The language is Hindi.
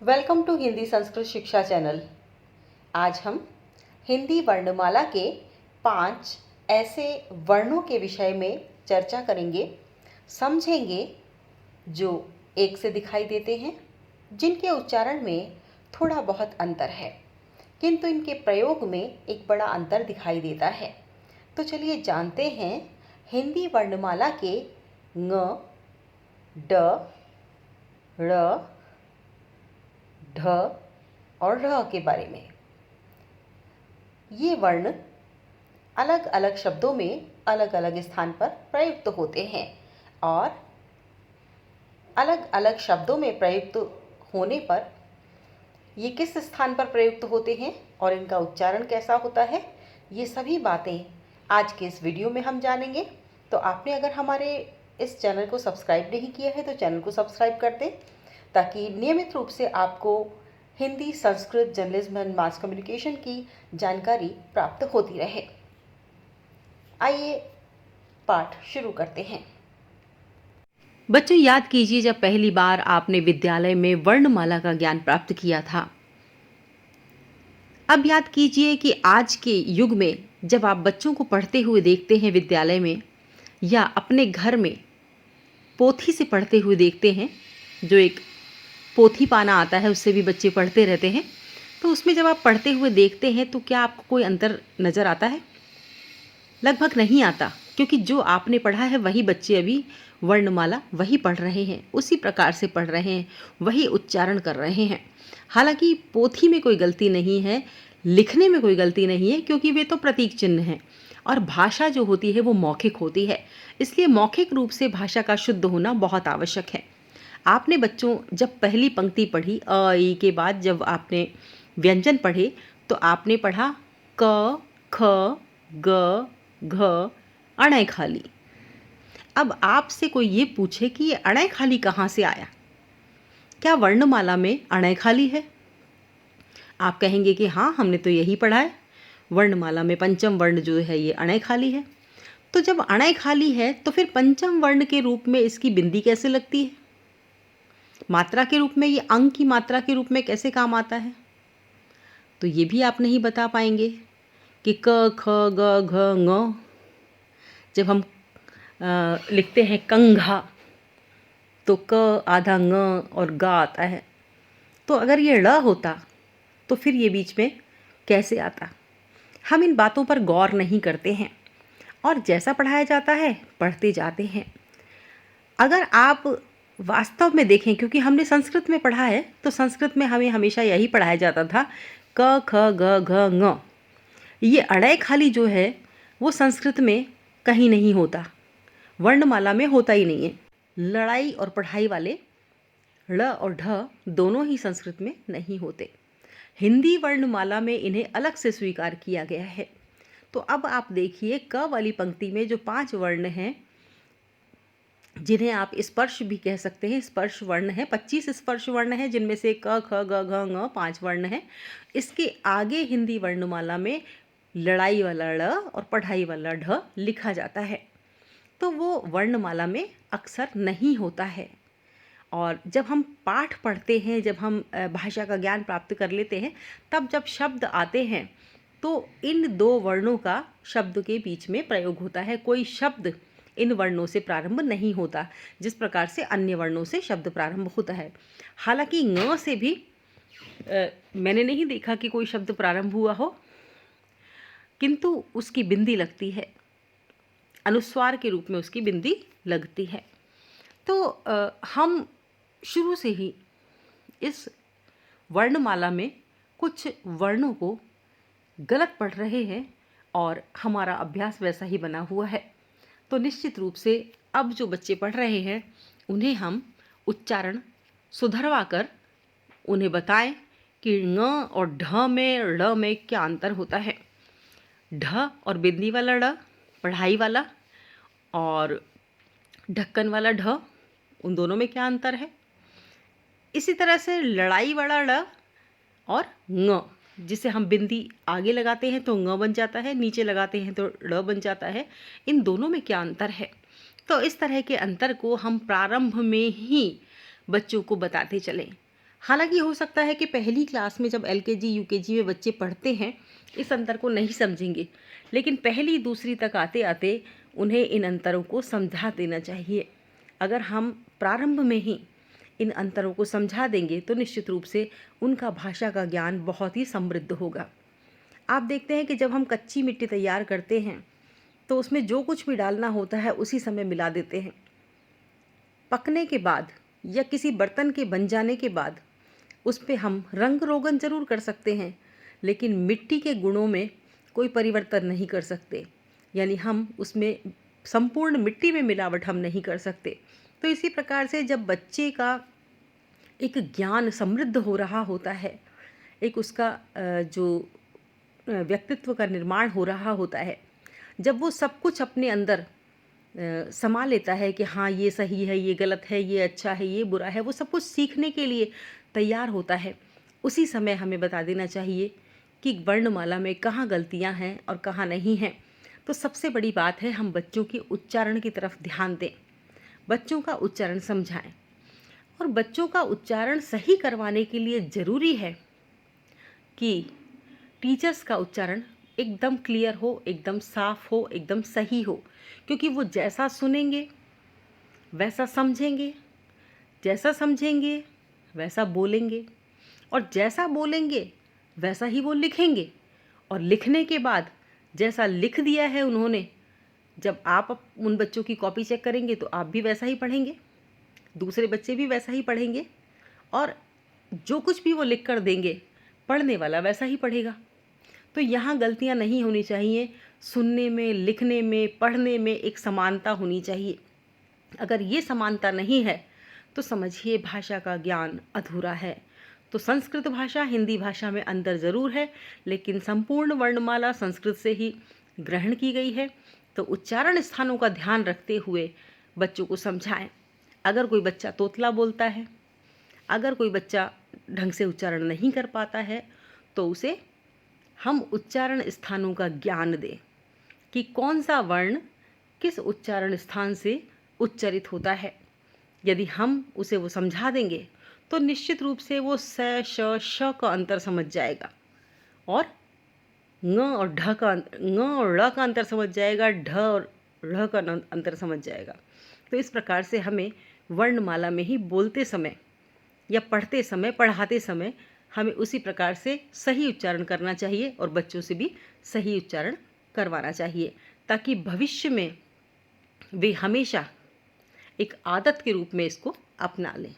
वेलकम टू हिंदी संस्कृत शिक्षा चैनल। आज हम हिंदी वर्णमाला के 5 ऐसे वर्णों के विषय में चर्चा करेंगे, समझेंगे जो एक से दिखाई देते हैं, जिनके उच्चारण में थोड़ा बहुत अंतर है, किंतु इनके प्रयोग में एक बड़ा अंतर दिखाई देता है। तो चलिए जानते हैं हिंदी वर्णमाला के ङ, ड, ड़, ढ और ढ़ के बारे में। ये वर्ण अलग अलग शब्दों में अलग अलग स्थान पर प्रयुक्त होते हैं और अलग अलग शब्दों में प्रयुक्त होने पर ये किस स्थान पर प्रयुक्त होते हैं और इनका उच्चारण कैसा होता है, ये सभी बातें आज के इस वीडियो में हम जानेंगे। तो आपने अगर हमारे इस चैनल को सब्सक्राइब नहीं किया है तो चैनल को सब्सक्राइब कर दें, ताकि नियमित रूप से आपको Hindi, Sanskrit, journalism and mass communication की जानकारी प्राप्त होती रहे। आइए पाठ शुरू करते हैं। बच्चों, याद कीजिए जब पहली बार आपने विद्यालय में वर्णमाला का ज्ञान प्राप्त किया था। अब याद कीजिए कि आज के युग में जब आप बच्चों को पढ़ते हुए देखते हैं विद्यालय में या अपने घर में पोथी से पढ़ते हुए देखते हैं, जो एक पोथी पाना आता है उससे भी बच्चे पढ़ते रहते हैं, तो उसमें जब आप पढ़ते हुए देखते हैं तो क्या आपको कोई अंतर नज़र आता है? लगभग नहीं आता, क्योंकि जो आपने पढ़ा है वही बच्चे अभी वर्णमाला वही पढ़ रहे हैं, उसी प्रकार से पढ़ रहे हैं, वही उच्चारण कर रहे हैं। हालांकि पोथी में कोई गलती नहीं है, लिखने में कोई गलती नहीं है, क्योंकि वे तो प्रतीक चिन्ह हैं और भाषा जो होती है वो मौखिक होती है, इसलिए मौखिक रूप से भाषा का शुद्ध होना बहुत आवश्यक है। आपने बच्चों जब पहली पंक्ति पढ़ी अ ई के बाद जब आपने व्यंजन पढ़े तो आपने पढ़ा क, ख, ग, घ, अणय खाली। अब आपसे कोई ये पूछे कि ये अणय खाली कहाँ से आया, क्या वर्णमाला में अणय खाली है? आप कहेंगे कि हाँ, हमने तो यही पढ़ा है, वर्णमाला में पंचम वर्ण जो है ये अणय खाली है। तो जब अणय खाली है तो फिर पंचम वर्ण के रूप में इसकी बिंदी कैसे लगती है? मात्रा के रूप में, ये अंग की मात्रा के रूप में कैसे काम आता है? तो ये भी आप नहीं बता पाएंगे कि क, ख, ग, घ, ङ जब हम लिखते हैं कंघा तो क आधा ङ और गा आता है, तो अगर ये ड़ होता तो फिर ये बीच में कैसे आता? हम इन बातों पर गौर नहीं करते हैं और जैसा पढ़ाया जाता है पढ़ते जाते हैं। अगर आप वास्तव में देखें, क्योंकि हमने संस्कृत में पढ़ा है, तो संस्कृत में हमें हमेशा यही पढ़ाया जाता था क, ख, ग, घ, ङ। ये अणय खाली जो है वो संस्कृत में कहीं नहीं होता, वर्णमाला में होता ही नहीं है। लड़ाई और पढ़ाई वाले ड़ और ढ दोनों ही संस्कृत में नहीं होते। हिंदी वर्णमाला में इन्हें अलग से स्वीकार किया गया है। तो अब आप देखिए क वाली पंक्ति में जो 5 वर्ण हैं, जिन्हें आप स्पर्श भी कह सकते हैं, स्पर्श वर्ण है, 25 स्पर्श वर्ण है, जिनमें से क, ख, ग, घ, ङ 5 वर्ण हैं। इसके आगे हिंदी वर्णमाला में लड़ाई वाला ड़ और पढ़ाई वाला ढ लिखा जाता है, तो वो वर्णमाला में अक्सर नहीं होता है। और जब हम पाठ पढ़ते हैं, जब हम भाषा का ज्ञान प्राप्त कर लेते हैं, तब जब शब्द आते हैं तो इन 2 वर्णों का शब्द के बीच में प्रयोग होता है। कोई शब्द इन वर्णों से प्रारंभ नहीं होता, जिस प्रकार से अन्य वर्णों से शब्द प्रारंभ होता है। हालांकि ङ से भी मैंने नहीं देखा कि कोई शब्द प्रारंभ हुआ हो, किंतु उसकी बिंदी लगती है, अनुस्वार के रूप में उसकी बिंदी लगती है। तो हम शुरू से ही इस वर्णमाला में कुछ वर्णों को गलत पढ़ रहे हैं और हमारा अभ्यास वैसा ही बना हुआ है। तो निश्चित रूप से अब जो बच्चे पढ़ रहे हैं उन्हें हम उच्चारण सुधरवा कर उन्हें बताएं कि ङ और ढ में, ड़ में क्या अंतर होता है। ढ और बिंदी वाला ड़ पढ़ाई वाला, और ढक्कन वाला ढ, उन दोनों में क्या अंतर है। इसी तरह से लड़ाई वाला ड़ और ङ, जिसे हम बिंदी आगे लगाते हैं तो ङ बन जाता है, नीचे लगाते हैं तो ड़ बन जाता है, इन दोनों में क्या अंतर है। तो इस तरह के अंतर को हम प्रारंभ में ही बच्चों को बताते चलें। हालांकि हो सकता है कि पहली क्लास में जब एलकेजी यूकेजी में बच्चे पढ़ते हैं इस अंतर को नहीं समझेंगे, लेकिन पहली दूसरी तक आते आते उन्हें इन अंतरों को समझा देना चाहिए। अगर हम प्रारंभ में ही इन अंतरों को समझा देंगे तो निश्चित रूप से उनका भाषा का ज्ञान बहुत ही समृद्ध होगा। आप देखते हैं कि जब हम कच्ची मिट्टी तैयार करते हैं तो उसमें जो कुछ भी डालना होता है उसी समय मिला देते हैं। पकने के बाद या किसी बर्तन के बन जाने के बाद उस पे हम रंग रोगन ज़रूर कर सकते हैं, लेकिन मिट्टी के गुणों में कोई परिवर्तन नहीं कर सकते, यानी हम उसमें संपूर्ण मिट्टी में मिलावट हम नहीं कर सकते। तो इसी प्रकार से जब बच्चे का एक ज्ञान समृद्ध हो रहा होता है, एक उसका जो व्यक्तित्व का निर्माण हो रहा होता है, जब वो सब कुछ अपने अंदर समा लेता है कि हाँ ये सही है, ये गलत है, ये अच्छा है, ये बुरा है, वो सब कुछ सीखने के लिए तैयार होता है, उसी समय हमें बता देना चाहिए कि वर्णमाला में कहाँ गलतियाँ हैं और कहाँ नहीं हैं। तो सबसे बड़ी बात है हम बच्चों के उच्चारण की तरफ ध्यान दें, बच्चों का उच्चारण समझाएं। और बच्चों का उच्चारण सही करवाने के लिए ज़रूरी है कि टीचर्स का उच्चारण एकदम क्लियर हो, एकदम साफ हो, एकदम सही हो, क्योंकि वो जैसा सुनेंगे वैसा समझेंगे, जैसा समझेंगे वैसा बोलेंगे, और जैसा बोलेंगे वैसा ही वो लिखेंगे। और लिखने के बाद जैसा लिख दिया है उन्होंने, जब आप उन बच्चों की कॉपी चेक करेंगे तो आप भी वैसा ही पढ़ेंगे, दूसरे बच्चे भी वैसा ही पढ़ेंगे, और जो कुछ भी वो लिख कर देंगे पढ़ने वाला वैसा ही पढ़ेगा। तो यहाँ गलतियाँ नहीं होनी चाहिए। सुनने में, लिखने में, पढ़ने में एक समानता होनी चाहिए। अगर ये समानता नहीं है तो समझिए भाषा का ज्ञान अधूरा है। तो संस्कृत भाषा हिंदी भाषा में अंतर ज़रूर है, लेकिन संपूर्ण वर्णमाला संस्कृत से ही ग्रहण की गई है। तो उच्चारण स्थानों का ध्यान रखते हुए बच्चों को समझाएं। अगर कोई बच्चा तोतला बोलता है, अगर कोई बच्चा ढंग से उच्चारण नहीं कर पाता है, तो उसे हम उच्चारण स्थानों का ज्ञान दें कि कौन सा वर्ण किस उच्चारण स्थान से उच्चरित होता है। यदि हम उसे वो समझा देंगे तो निश्चित रूप से वो स, श, श का अंतर समझ जाएगा, और ङ और ढ का ङ और ड़ का अंतर समझ जाएगा, ढ और ढ़ का अंतर समझ जाएगा। तो इस प्रकार से हमें वर्णमाला में ही बोलते समय या पढ़ते समय, पढ़ाते समय हमें उसी प्रकार से सही उच्चारण करना चाहिए और बच्चों से भी सही उच्चारण करवाना चाहिए, ताकि भविष्य में वे हमेशा एक आदत के रूप में इसको अपना लें।